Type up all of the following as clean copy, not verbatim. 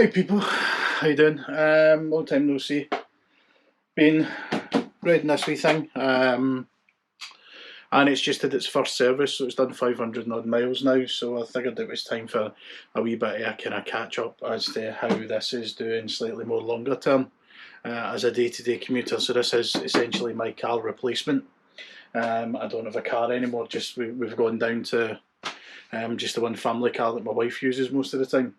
Hi people, how you doing? Long time no see. Been reading this wee thing, and it's just had its first service, so it's done 500 odd miles now. So I figured it was time for a wee bit of a kind of catch up as to how this is doing slightly more longer term as a day-to-day commuter. So this is essentially my car replacement. I don't have a car anymore. Just we've gone down to just the one family car that my wife uses most of the time.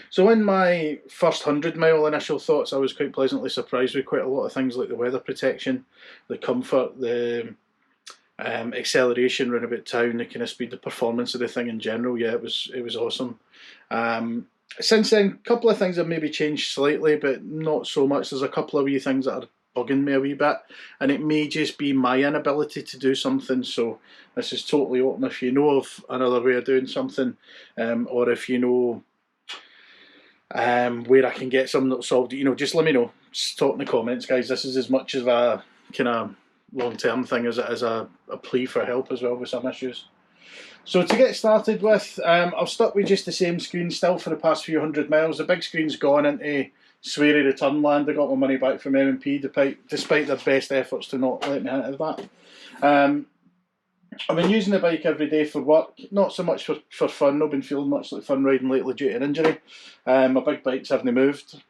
So in my first 100 mile initial thoughts, I was quite pleasantly surprised with quite a lot of things like the weather protection, the comfort, the acceleration around about town, the kind of speed, the performance of the thing in general. Yeah, it was awesome. Since then, a couple of things have maybe changed slightly, but not so much. There's a couple of wee things that are bugging me a wee bit, and it may just be my inability to do something. So this is totally open. If you know of another way of doing something, or if you know where I can get something that's solved, just let me know. Just talk in the comments, guys. This is as much of a kind of long-term thing as it is a plea for help as well with some issues. So to get started with, I've stuck with just the same screen still for the past few 100 miles. The big screen's gone into sweary return land. I got my money back from M&P despite their best efforts to not let me out of that. I've been using the bike every day for work, not so much for fun. I've been feeling much like fun riding lately due to an injury. My big bikes haven't moved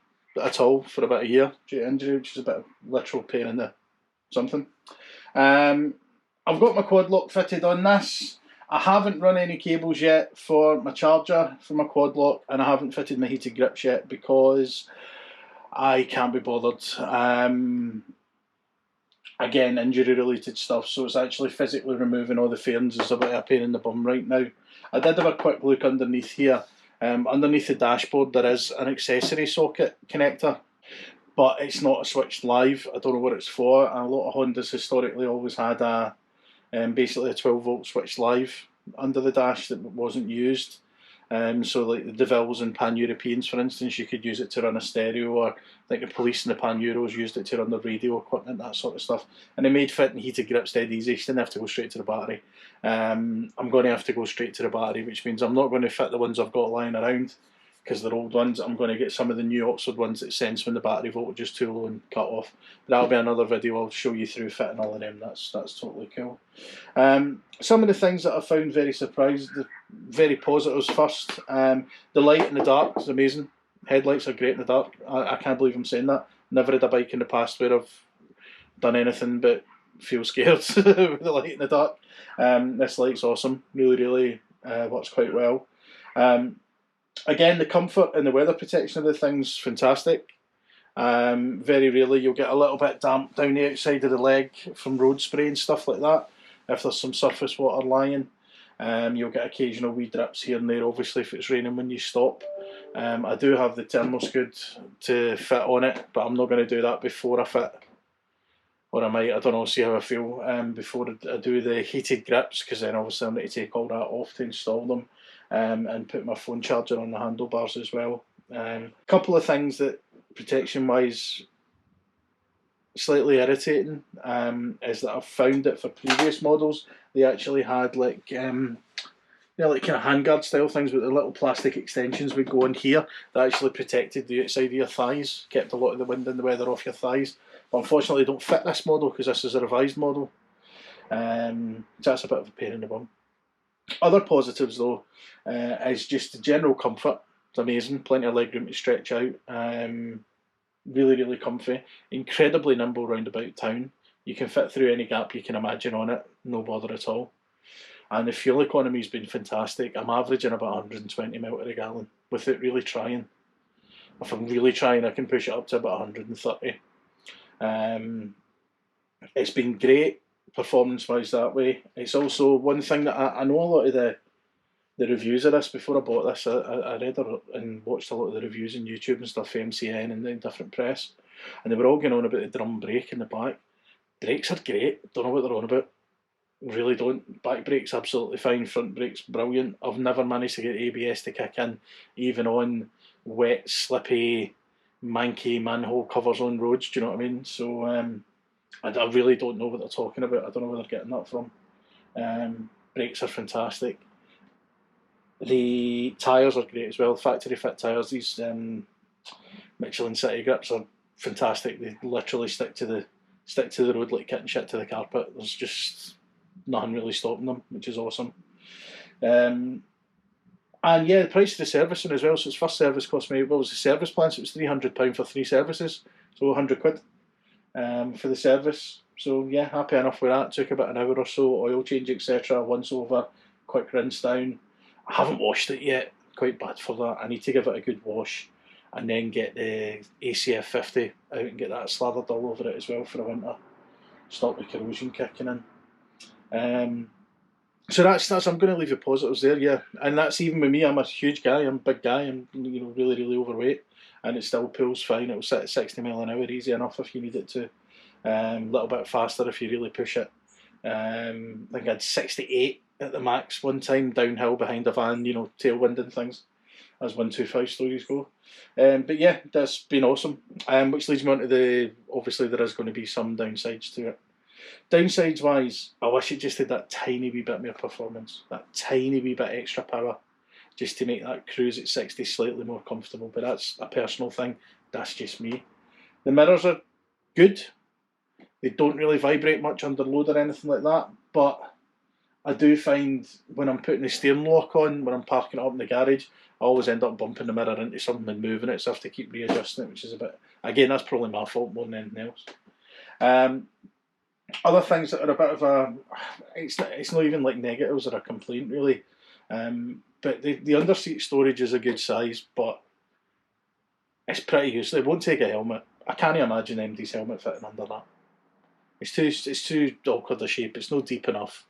at all for about a year due to injury, which is a bit of literal pain in the something. I've got my quad lock fitted on this. I haven't run any cables yet for my charger for my quad lock, and I haven't fitted my heated grips yet because I can't be bothered. Again, injury related stuff, so it's actually physically removing all the fairings is a bit of a pain in the bum right now. I did have a quick look underneath here. Underneath the dashboard there is an accessory socket connector, but it's not switched live. I don't know what it's for. A lot of Hondas historically always had a basically a 12 volt switch live under the dash that wasn't used. So like the DeVils and Pan-Europeans, for instance, you could use it to run a stereo, or like the police and the Pan-Euros used it to run the radio equipment, that sort of stuff. And it made fitting heated grips dead easy. You didn't have to go straight to the battery. I'm going to have to go straight to the battery, which means I'm not going to fit the ones I've got lying around because they're old ones. I'm going to get some of the new Oxford ones that sense when the battery voltage is too low and cut off. But that'll be another video. I'll show you through fitting all of them. That's totally cool. Some of the things that I found very surprised, very positives first. The light in the dark is amazing. Headlights are great in the dark. I can't believe I'm saying that. Never had a bike in the past where I've done anything but feel scared with the light in the dark. This light's awesome. Really works quite well. Again, the comfort and the weather protection of the thing's fantastic. Very rarely you'll get a little bit damp down the outside of the leg from road spray and stuff like that. If there's some surface water lying, you'll get occasional wee drips here and there, obviously if it's raining when you stop. I do have the thermoscoot to fit on it, but I'm not going to do that before I fit. Or I might, I don't know, see how I feel before I do the heated grips, because then obviously I need to take all that off to install them, and put my phone charger on the handlebars as well. Couple of things that protection wise slightly irritating is that I've found that for previous models they actually had like like kind of handguard style things with the little plastic extensions would go on here that actually protected the outside of your thighs, kept a lot of the wind and the weather off your thighs. But unfortunately, they don't fit this model because this is a revised model. So that's a bit of a pain in the bum. Other positives though is just the general comfort. It's amazing, plenty of legroom to stretch out. Really comfy, incredibly nimble round about town. You can fit through any gap you can imagine on it, no bother at all. And the fuel economy's been fantastic. I'm averaging about 120 mile to a gallon without really trying. If I'm really trying, I can push it up to about 130. It's been great performance-wise that way. It's also one thing that I know a lot of the reviews of this before I bought this. I read and watched a lot of the reviews on YouTube and stuff, MCN and the different press, and they were all going on about the drum brake in the back. Brakes are great. Don't know what they're on about. Really don't. Back brake's absolutely fine. Front brake's brilliant. I've never managed to get ABS to kick in, even on wet, slippy, manky manhole covers on roads. Do you know what I mean? So I really don't know what they're talking about. I don't know where they're getting that from. Brakes are fantastic. The tyres are great as well. Factory fit tyres. These Michelin City grips are fantastic. They literally stick to the road like kit and shit to the carpet. There's just nothing really stopping them, which is awesome. Um, and yeah, the price of the servicing as well. So its first service cost me, what was the service plan? So it was £300 for 3 services, so £100 for the service. So yeah, happy enough with that. Took about an hour or so, oil change, etc. Once over, quick rinse down. I haven't washed it yet. Quite bad for that. I need to give it a good wash, and then get the ACF 50 out and get that slathered all over it as well for the winter. Stop the corrosion kicking in. So that's I'm going to leave the positives there, yeah. And that's even with me. I'm a huge guy. I'm a big guy. I'm really overweight, and it still pulls fine. It'll sit at 60 mile an hour, easy enough if you need it to. A little bit faster if you really push it. I think I had 68 at the max one time downhill behind a van, tailwinding things, as 125 stories go. But yeah, that's been awesome. Which leads me on to obviously there is going to be some downsides to it. Downsides wise, I wish it just had that tiny wee bit more performance, that tiny wee bit extra power, just to make that cruise at 60 slightly more comfortable. But that's a personal thing. That's just me. The mirrors are good. They don't really vibrate much under load or anything like that. But I do find when I'm putting the steering lock on, when I'm parking it up in the garage, I always end up bumping the mirror into something and moving it, so I have to keep readjusting it, which is a bit. Again, that's probably my fault more than anything else. Other things that are a bit of a, it's not even like negatives or a complaint really, but the underseat storage is a good size, but it's pretty useless. It won't take a helmet. I can't imagine MD's helmet fitting under that. It's too awkward a shape. It's not deep enough.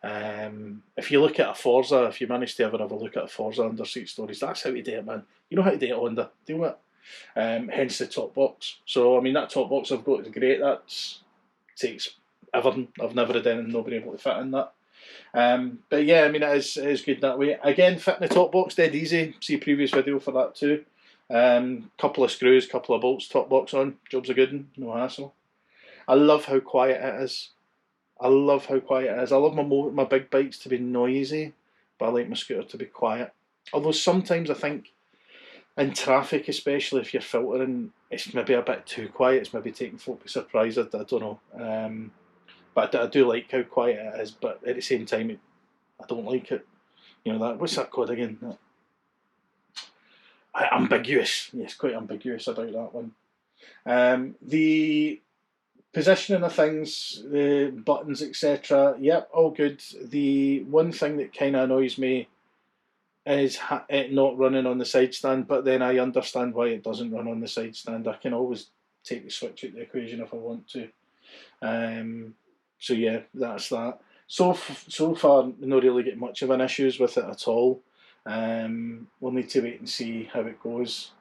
If you look at a Forza, if you manage to ever have a look at a Forza underseat storage, that's how you do it, man. You know how to do it, Honda. Do it. Hence the top box. So I mean that top box I've got is great. That's takes everything. I've never had anything not been able to fit in that. But yeah, I mean it is good that way. Again, fitting the top box dead easy. See previous video for that too. Couple of screws, couple of bolts, top box on. Job's a good one, no hassle. I love how quiet it is. I love my big bikes to be noisy, but I like my scooter to be quiet. Although sometimes I think in traffic, especially if you're filtering, it's maybe a bit too quiet. It's maybe taking folk by surprise. I don't know. But I do like how quiet it is. But at the same time, I don't like it. What's that called again? Ambiguous. Yes, quite ambiguous about that one. The positioning of things, the buttons, etc. Yep, all good. The one thing that kind of annoys me is it not running on the side stand, but then I understand why it doesn't run on the side stand. I can always take the switch out the equation if I want to. So yeah, that's that. So far, not really get much of an issues with it at all. We'll need to wait and see how it goes.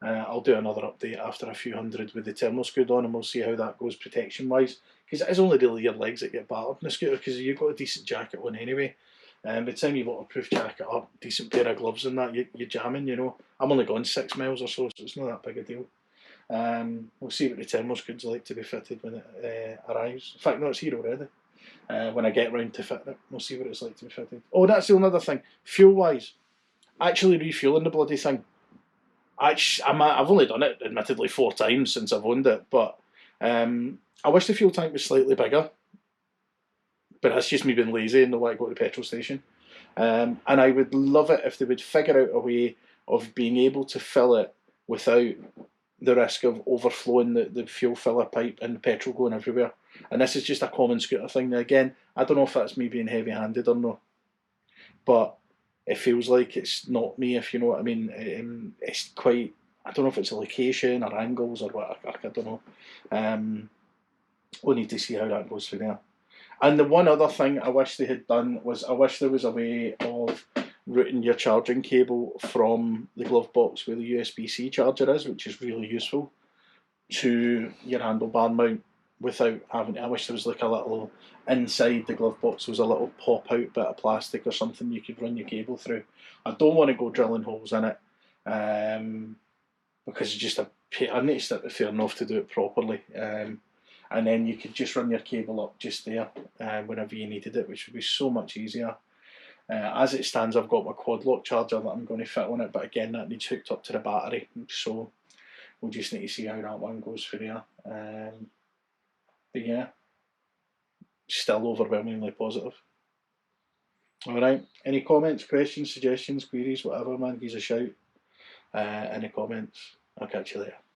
I'll do another update after a few hundred with the thermal screw on, and we'll see how that goes protection wise. Because it is only really your legs that get battered in the scooter, because you've got a decent jacket on anyway. By the time you waterproof jacket up, decent pair of gloves and that, you're jamming, I'm only gone 6 miles or so it's not that big a deal. We'll see what the thermal screws like to be fitted when it arrives. In fact, no, it's here already. When I get round to fitting it, we'll see what it's like to be fitted. Oh, that's the other thing. Fuel-wise, actually refuelling the bloody thing. I've only done it, admittedly, 4 times since I've owned it, but I wish the fuel tank was slightly bigger. But that's just me being lazy and not want to go to the petrol station. And I would love it if they would figure out a way of being able to fill it without the risk of overflowing the fuel filler pipe and the petrol going everywhere. And this is just a common scooter thing. Now, again, I don't know if that's me being heavy-handed or not, but it feels like it's not me, if you know what I mean. It's quite, I don't know if it's a location or angles or what, I don't know. We'll need to see how that goes from there. And the one other thing I wish they had done was, I wish there was a way of routing your charging cable from the glove box where the USB-C charger is, which is really useful, to your handlebar mount without having to. I wish there was like a little, inside the glove box was a little pop-out bit of plastic or something you could run your cable through. I don't want to go drilling holes in it, because it's just I noticed that fair enough to do it properly. And then you could just run your cable up just there whenever you needed it, which would be so much easier. As it stands, I've got my quad lock charger that I'm going to fit on it, but again, that needs hooked up to the battery, so we'll just need to see how that one goes for there. But yeah, still overwhelmingly positive. Alright, any comments, questions, suggestions, queries, whatever, man, give us a shout in the comments. I'll catch you later.